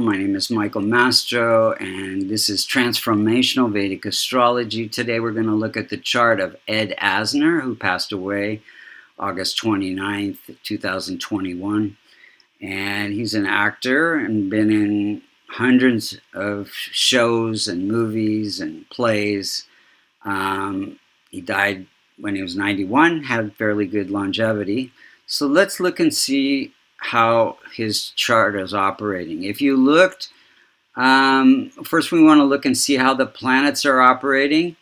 My name is Michael Mastro, and this is Transformational Vedic Astrology. Today we're going to look at the chart of Ed Asner, who passed away August 29th, 2021. And he's an actor and been in hundreds of shows and movies and plays. He died when he was 91, had fairly good longevity. So let's look and see how his chart is operating. If you looked, first we want to look and see how the planets are operating.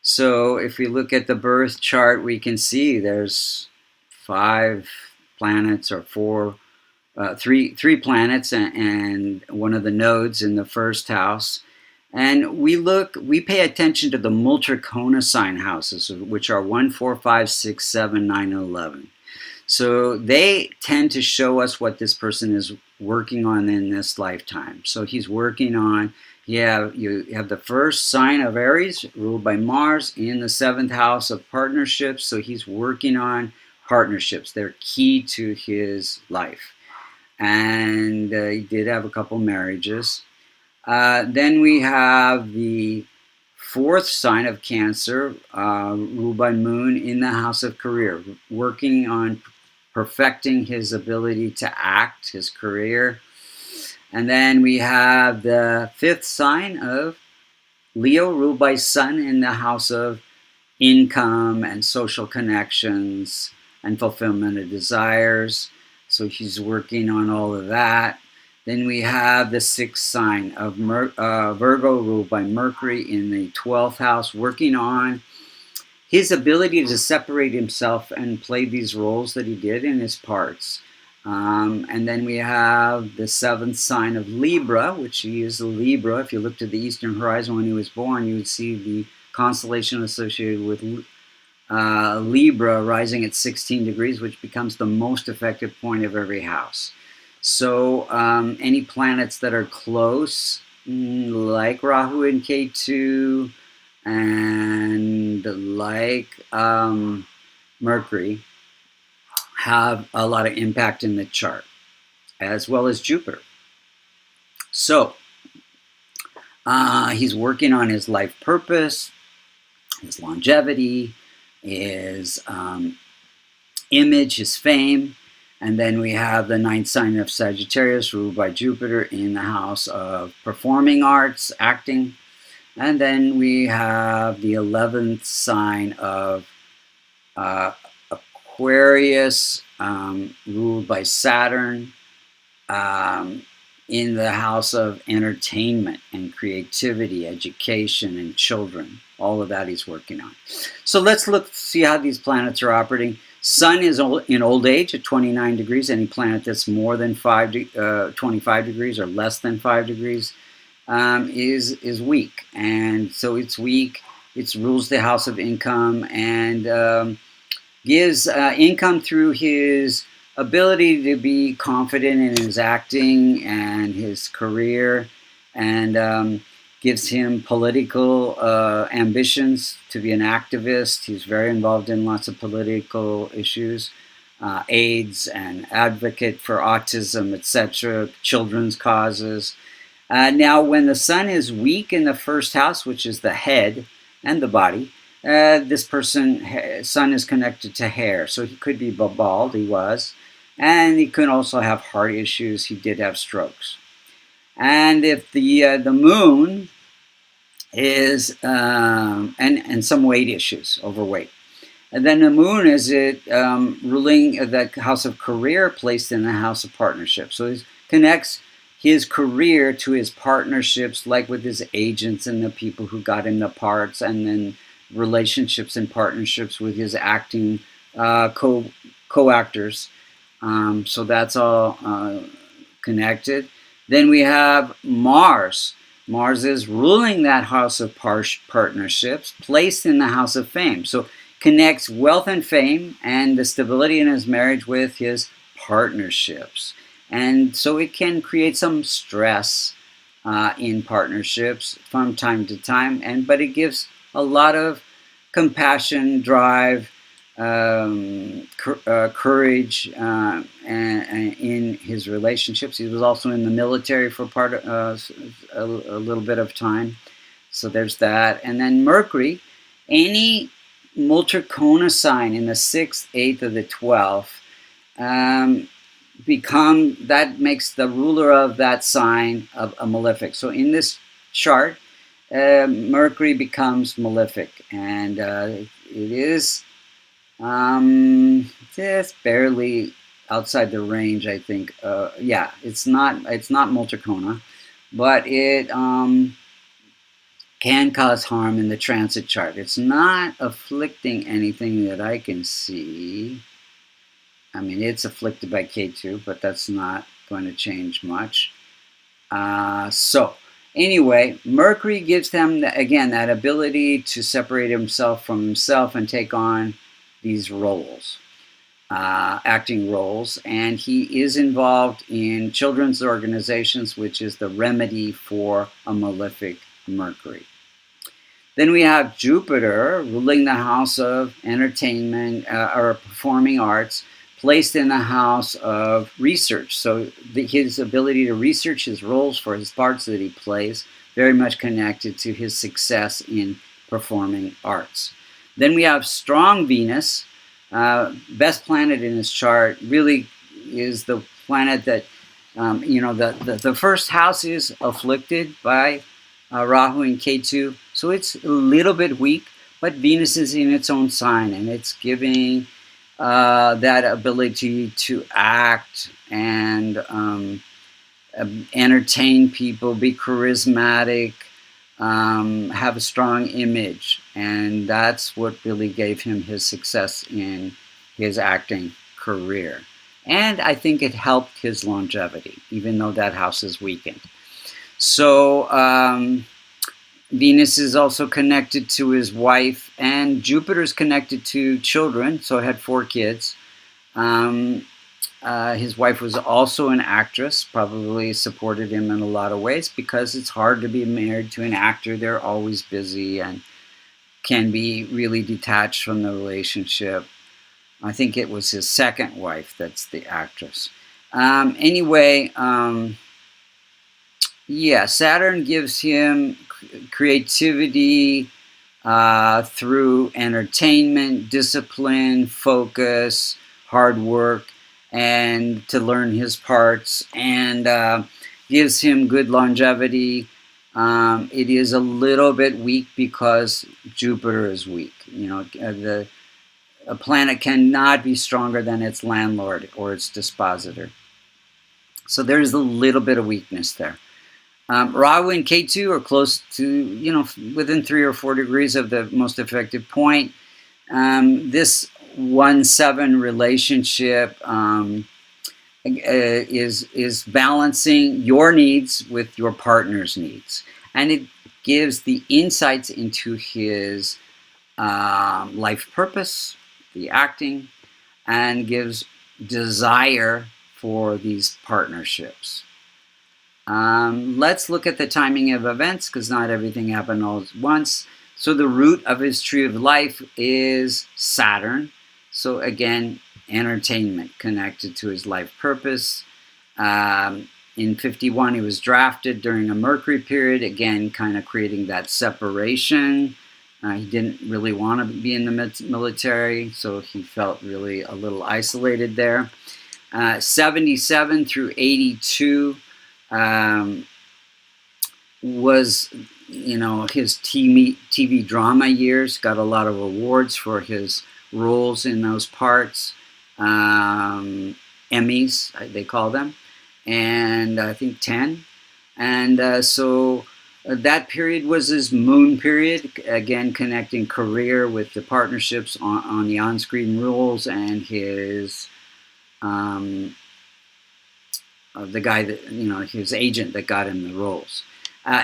So if we look at the birth chart, we can see there's 5 planets or three planets and one of the nodes in the first house. And we pay attention to the Multrikona sign houses, which are 1, 4, 5, 6, 7, 9, and 11. So they tend to show us what this person is working on in this lifetime. So he's working on, you have the first sign of Aries, ruled by Mars, in the 7th house of partnerships. So he's working on partnerships. They're key to his life. And he did have a couple marriages. Then we have the 4th sign of Cancer, ruled by Moon, in the house of career, working on perfecting his ability to act, his career. And then we have the 5th sign of Leo, ruled by Sun, in the house of income and social connections and fulfillment of desires. So he's working on all of that. Then we have the 6th sign of Virgo, ruled by Mercury, in the 12th house, working on his ability to separate himself and play these roles that he did in his parts. And then we have the 7th sign of Libra, which he is a Libra. If you looked at the eastern horizon when he was born, you would see the constellation associated with Libra rising at 16 degrees, which becomes the most effective point of every house. So any planets that are close, like Rahu and Ketu, and like Mercury, have a lot of impact in the chart, as well as Jupiter. So he's working on his life purpose, his longevity, his image, his fame. And then we have the 9th sign of Sagittarius, ruled by Jupiter, in the house of performing arts, acting. And then we have the 11th sign of Aquarius, ruled by Saturn, in the house of entertainment and creativity, education, and children. All of that he's working on. So let's see how these planets are operating. Sun is in old age at 29 degrees. Any planet that's more than 25 degrees or less than 5 degrees is weak. And so it's weak. It rules the house of income and gives income through his ability to be confident in his acting and his career, and gives him political ambitions to be an activist. He's very involved in lots of political issues, AIDS and advocate for autism, etc., children's causes. Now, when the sun is weak in the first house, which is the head and the body, this person, sun is connected to hair. So he could be bald, he was. And he could also have heart issues. He did have strokes. And if the moon is, and some weight issues, overweight. And then the moon is ruling the house of career, placed in the house of partnership. So it connects his career to his partnerships, like with his agents and the people who got him the parts, and then relationships and partnerships with his acting co-actors. So that's all connected. Then we have Mars. Mars is ruling that house of partnerships, placed in the house of fame. So connects wealth and fame and the stability in his marriage with his partnerships. And so it can create some stress in partnerships from time to time, but it gives a lot of compassion, drive, courage and in his relationships. He was also in the military for part of a little bit of time. So there's that. And then Mercury, any Multicona sign in the 6th, 8th, or the 12th, that makes the ruler of that sign of a malefic. So in this chart, Mercury becomes malefic, and it is just barely outside the range, I think. Yeah, it's not Multicona, but it can cause harm in the transit chart. It's not afflicting anything that I can see. I mean, it's afflicted by K2, but that's not going to change much. So anyway, Mercury gives them, again, that ability to separate himself from himself and take on these roles, acting roles. And he is involved in children's organizations, which is the remedy for a malefic Mercury. Then we have Jupiter ruling the house of entertainment or performing arts, placed in the house of research. So his ability to research his roles for his parts that he plays, very much connected to his success in performing arts. Then we have strong Venus, best planet in his chart, really is the planet that, the first house is afflicted by Rahu and Ketu, so it's a little bit weak, but Venus is in its own sign, and it's giving that ability to act and entertain people, be charismatic, have a strong image, and that's what really gave him his success in his acting career. And I think it helped his longevity, even though that house is weakened. So Venus is also connected to his wife, and Jupiter's connected to children, so I had 4 kids. His wife was also an actress, probably supported him in a lot of ways, because it's hard to be married to an actor. They're always busy and can be really detached from the relationship. I think it was his second wife that's the actress. Anyway, yeah, Saturn gives him creativity through entertainment, discipline, focus, hard work, and to learn his parts, and gives him good longevity. It is a little bit weak because Jupiter is weak. A planet cannot be stronger than its landlord or its dispositor. So there's a little bit of weakness there. Rahu and Ketu are close to, within 3 or 4 degrees of the most effective point. This 1-7 relationship is balancing your needs with your partner's needs. And it gives the insights into his life purpose, the acting, and gives desire for these partnerships. Let's look at the timing of events, because not everything happened all at once. So the root of his tree of life is Saturn. So again, entertainment connected to his life purpose. In 51, he was drafted during a Mercury period, again, kind of creating that separation. He didn't really want to be in the military, so he felt really a little isolated there. 77 through 82 was, his TV drama years. Got a lot of awards for his roles in those parts. Emmys, they call them. And I think 10. And so that period was his moon period, again connecting career with the partnerships on the on-screen roles, and his the guy that, his agent that got him the roles.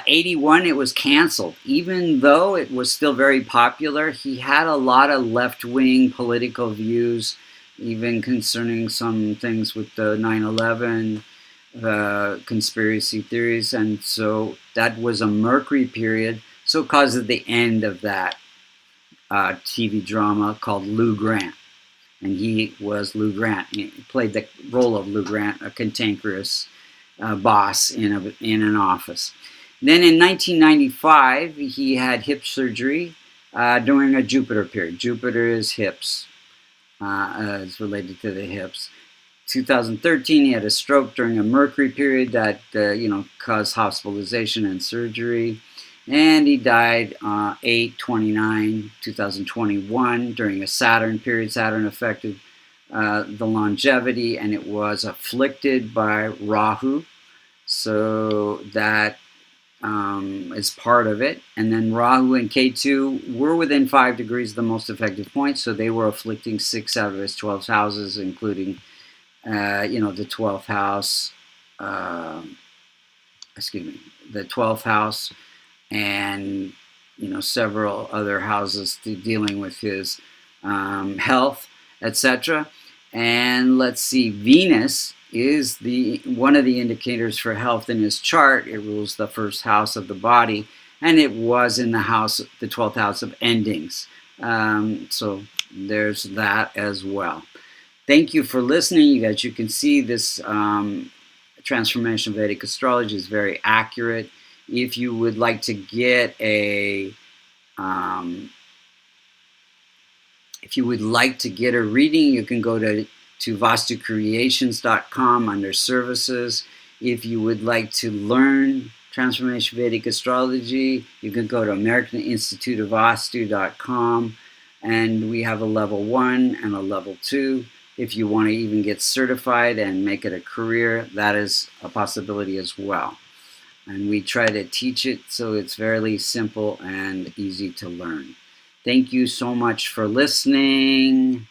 81, it was canceled. Even though it was still very popular, he had a lot of left-wing political views, even concerning some things with the 9/11 conspiracy theories, and so that was a Mercury period, so it caused the end of that TV drama called Lou Grant. and he was Lou Grant. He played the role of Lou Grant, a cantankerous boss in an office. Then in 1995, he had hip surgery during a Jupiter period. Jupiter is hips, is related to the hips. 2013, he had a stroke during a Mercury period that caused hospitalization and surgery. And he died 8/29/2021 during a Saturn period. Saturn affected the longevity, and it was afflicted by Rahu. So that is part of it. And then Rahu and Ketu were within 5 degrees of the most effective point, so they were afflicting 6 out of his 12 houses, including the 12th house, the 12th house, and several other houses dealing with his health, etc. And let's see, Venus is one of the indicators for health in his chart. It rules the first house of the body, and it was in the 12th house of endings. So there's that as well. Thank you for listening. As you can see, this transformation of Vedic astrology is very accurate. If you would like to get a reading, you can go to vastucreations.com under services. If you would like to learn transformation Vedic astrology, you can go to American Institute of Vastu.com, and we have a level 1 and a level 2. If you want to even get certified and make it a career, that is a possibility as well. And we try to teach it so it's very simple and easy to learn. Thank you so much for listening.